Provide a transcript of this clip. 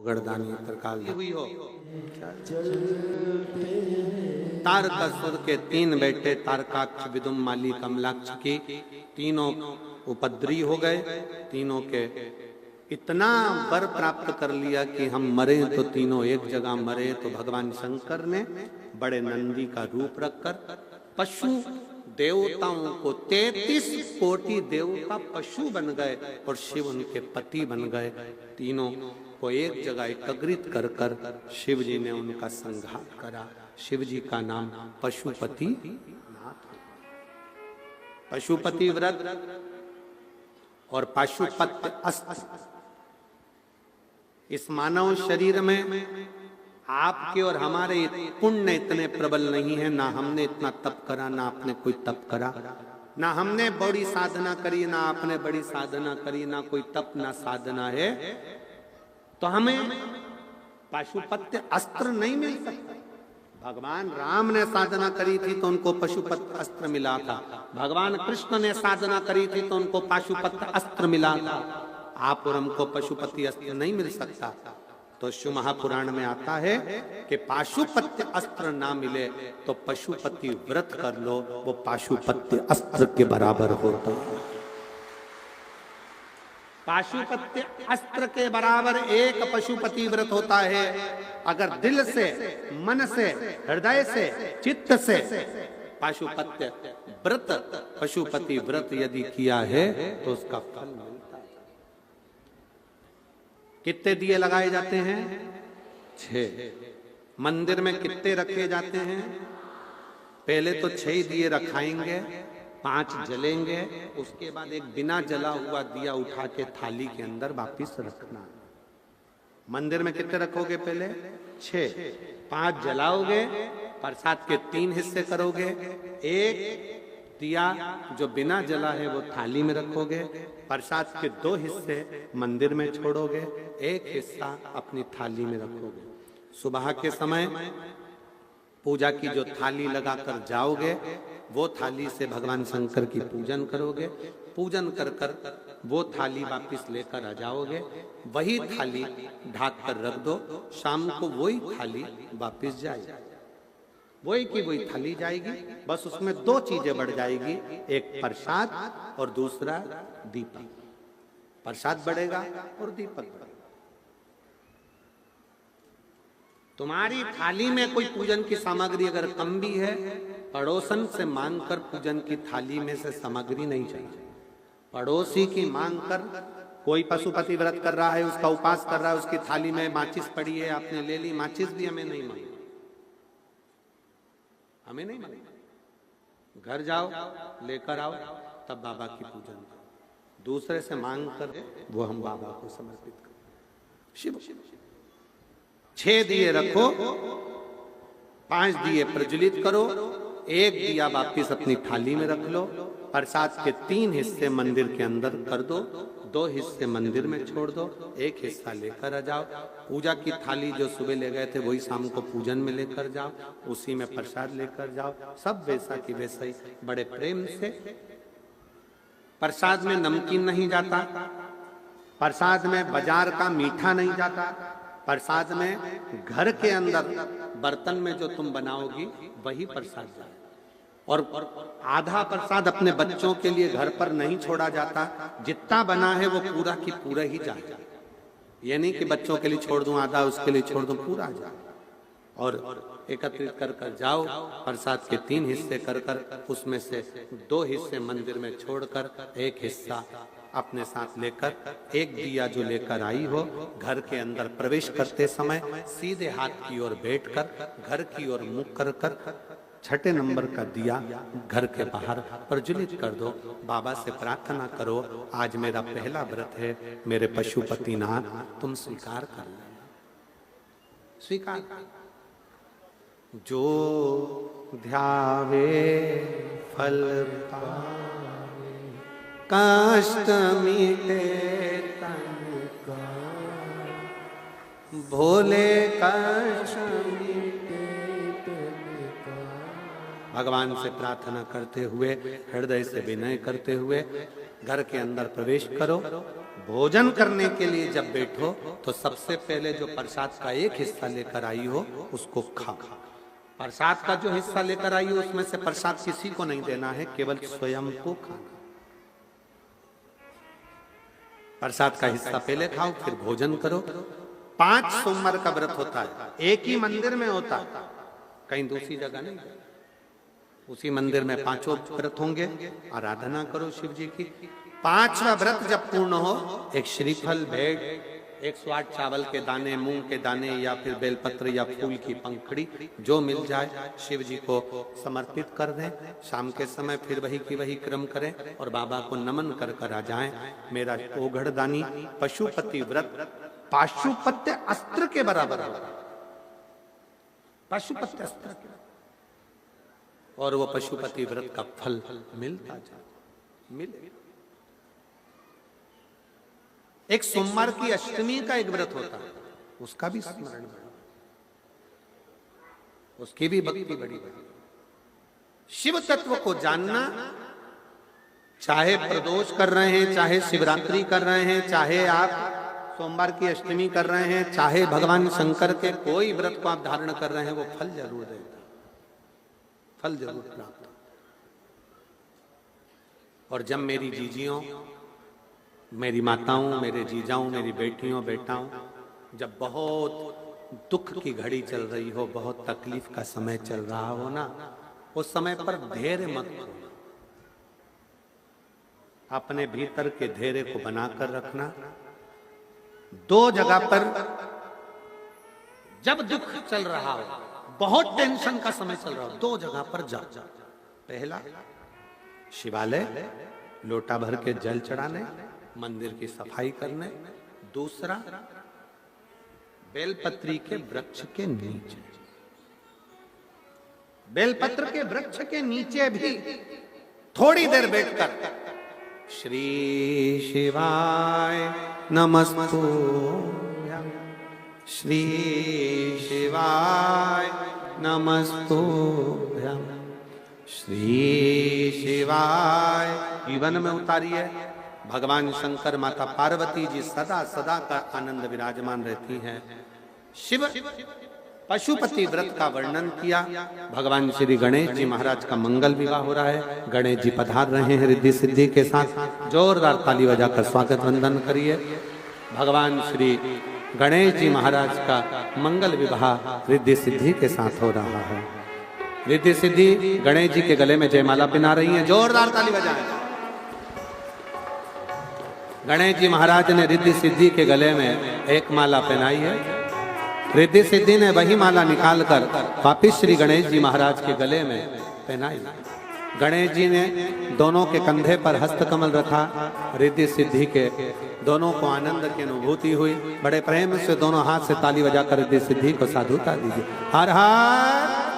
गड़दानी त्रिकाल हुई हो। तारकासुर के 3 बेटे तारकाक्ष, विदुम, माली, कमलाक्ष की तीनों उपद्री हो गए। तीनों के इतना वर प्राप्त कर लिया कि हम मरे तो तीनों एक जगह मरे। तो भगवान शंकर ने बड़े नंदी का रूप रखकर पशु देवताओं को 33 कोटि देवता पशु बन गए और शिव उनके पति बन गए। तीनों को एक जगह एकत्रित कर कर शिव जी ने उनका संहार करा। शिव जी का नाम पशुपति नाथ। पशुपति व्रत और पाशुपत्य अस्त्र। इस मानव शरीर में आपके और हमारे पुण्य इतने प्रबल नहीं है। ना हमने इतना तप करा, ना आपने कोई तप करा, ना हमने बड़ी साधना करी, ना आपने बड़ी साधना करी, ना कोई तप ना साधना है। तो हमें पाशुपत्य अस्त्र नहीं मिल सकता। भगवान राम ने साधना करी थी तो उनको पशुपत्य अस्त्र मिला था। भगवान कृष्ण ने साधना करी थी तो उनको पाशुपत्य अस्त्र मिला था। आप और हमको पशुपति अस्त्र नहीं मिल सकता। तो शिव महापुराण में आता है कि पाशुपत्य अस्त्र ना मिले तो पशुपति व्रत कर लो, वो पाशुपत्य अस्त्र के बराबर होता है। पाशुपत्य अस्त्र के बराबर एक पशुपति व्रत होता है। अगर दिल से, मन से, हृदय से, चित्त से पाशुपत्य व्रत, पशुपति व्रत यदि किया है तो उसका फल मिलता है। कितने दिए लगाए जाते हैं? 6। मंदिर में कितने रखे जाते हैं? पहले तो 6 दिए रखाएंगे, 5 जलेंगे, उसके बाद एक बिना जला हुआ दिया उठा के थाली के अंदर वापिस रखना। मंदिर में कितने रखोगे? पहले 6। 5 जलाओगे, प्रसाद के 3 हिस्से करोगे। एक दिया जो बिना जला है वो थाली में रखोगे। प्रसाद के 2 हिस्से मंदिर में छोड़ोगे, एक हिस्सा अपनी थाली में रखोगे। सुबह के समय पूजा की जो थाली लगाकर जाओगे वो थाली से भगवान शंकर की पूजन करोगे। पूजन कर कर वो थाली वापिस लेकर आ जाओगे। वही थाली ढाक कर रख दो। शाम को वही थाली वापिस जाएगी, वही की वही थाली जाएगी। बस उसमें 2 चीजें बढ़ जाएगी, एक प्रसाद और दूसरा दीपक। प्रसाद बढ़ेगा और दीपक बढ़ेगा। तुम्हारी थाली में कोई पूजन की सामग्री अगर कम भी है, पड़ोसन से मांगकर पूजन की थाली में से सामग्री नहीं चाहिए। पड़ोसी की मांग कर, कोई पशुपति व्रत कर रहा है, उसका उपास कर रहा है, उसकी थाली में माचिस पड़ी है, आपने ले ली, माचिस भी हमें नहीं मांगी, हमें नहीं मांगी। घर जाओ, लेकर आओ, तब बाबा की पूजन करो। दूसरे से मांग कर वो हम बाबा को समर्पित करो। शिव 6 दिए रखो, 5 दिए प्रज्वलित करो, एक दिया वापिस अपनी थाली में रख लो। प्रसाद के 3 हिस्से मंदिर के अंदर कर दो, 2 हिस्से मंदिर में छोड़ दो, एक हिस्सा लेकर आ जाओ। पूजा की थाली जो सुबह ले गए थे वही शाम को पूजन में लेकर जाओ, उसी में प्रसाद लेकर जाओ। सब वैसा की वैसा ही बड़े प्रेम से। प्रसाद में नमकीन नहीं जाता, प्रसाद में बाजार का मीठा नहीं जाता, प्रसाद में घर के अंदर बर्तन में जो तुम बनाओगी वही प्रसाद जाए। और आधा प्रसाद अपने बच्चों के लिए घर पर नहीं छोड़ा जाता, जितना बना है वो पूरा की पूरा ही जाए। ये नहीं कि बच्चों के लिए छोड़ दूं आधा, उसके लिए छोड़ दूं, पूरा जाए। और एकत्रित कर कर जाओ। प्रसाद के 3 हिस्से कर कर उसमें से 2 हिस्से मंदिर में छोड़कर एक हिस्सा अपने साथ लेकर, एक दिया जो लेकर आई हो, घर के अंदर प्रवेश करते समय सीधे हाथ की ओर बैठकर घर की ओर मुख कर कर 6 नंबर का दिया घर के बाहर प्रज्वलित कर दो। बाबा से प्रार्थना करो, आज मेरा पहला व्रत है, मेरे पशुपति नाथ तुम स्वीकार कर लेना। स्वीकार। जो ध्यावे फल पावे, कष्ट मिटे तन का, भोले कष्ट मिटे तन का। भगवान से प्रार्थना करते हुए, हृदय से विनय करते हुए घर के अंदर प्रवेश करो। भोजन करने के लिए जब बैठो तो सबसे पहले जो प्रसाद का एक हिस्सा लेकर आई हो उसको खाओ। प्रसाद का जो हिस्सा लेकर आई हो उसमें से प्रसाद किसी को नहीं देना है, केवल स्वयं को खाना। प्रसाद का हिस्सा पहले खाओ, फिर भोजन करो। 5 सोमवार का व्रत होता है, एक ही मंदिर में होता है, कहीं दूसरी जगह नहीं। उसी मंदिर में 5 व्रत होंगे, आराधना करो शिव जी की। 5वां व्रत जब पूर्ण हो, एक श्रीफल भेंट, 108 चावल के दाने, मूंग के दाने या फिर बेलपत्र या फूल की पंखड़ी जो मिल जाए शिव जी को समर्पित कर दें। शाम के समय फिर वही की वही क्रम करें और बाबा को नमन कर कर आ जाएं। मेरा ओघड़दानी पशुपति व्रत पाशुपत्य अस्त्र के बराबर होगा, पशुपत्य अस्त्र के, और वो पशुपति व्रत का फल मिलता जाए, मिले। एक सोमवार की अष्टमी का एक व्रत होता है, उसका भी स्मरण, उसकी भी भक्ति बड़ी बड़ी। शिव तत्व को जानना, चाहे प्रदोष कर रहे हैं, चाहे शिवरात्रि कर रहे हैं, चाहे आप सोमवार की अष्टमी कर रहे हैं, चाहे भगवान शंकर के कोई व्रत को आप धारण कर रहे हैं, वो फल जरूर देता, फल जरूर प्राप्त। और जब मेरी जीजियों, मेरी माताओं, मेरे जीजाओं, मेरी बेटियों, बेटाओं, जब बहुत दुख की घड़ी चल रही हो, बहुत तकलीफ का समय चल रहा हो ना, उस समय पर धैर्य मत खोना, अपने भीतर के धैर्य को बनाकर रखना। 2 जगह पर जब दुख चल रहा हो, बहुत टेंशन का समय चल रहा हो, 2 जगह पर जाओ। पहला शिवालय, लोटा भर के जल चढ़ाने, मंदिर की सफाई करने। दूसरा बेलपत्री के वृक्ष के नीचे, बेलपत्र के वृक्ष के नीचे भी थोड़ी देर बैठकर श्री शिवाय नमस्तुभ्यं, श्री शिवाय नमस्तुभ्यं, श्री शिवाय जीवन में उतारिए। भगवान शंकर, माता पार्वती जी सदा सदा का आनंद विराजमान रहती हैं। शिव पशुपति व्रत का वर्णन किया। भगवान श्री गणेश जी महाराज का मंगल विवाह हो रहा है। गणेश जी पधार रहे हैं रिद्धि सिद्धि के साथ। जोरदार ताली बजाकर स्वागत वंदन करिए। भगवान श्री गणेश जी महाराज का मंगल विवाह रिद्धि सिद्धि के साथ हो रहा है। रिद्धि सिद्धि गणेश जी के गले में जयमाला पहना रही हैं। जोरदार ताली बजाएं। गणेश जी महाराज ने रिद्धि सिद्धि के गले में एक माला पहनाई है। रिद्धि सिद्धि ने वही माला निकालकर वापिस श्री गणेश जी महाराज के गले में पहनाई। गणेश जी ने दोनों के कंधे पर हस्तकमल रखा। रिद्धि सिद्धि के दोनों को आनंद की अनुभूति हुई। बड़े प्रेम से दोनों हाथ से ताली बजाकर रिद्धि सिद्धि को साधुता दीजिए। हर हर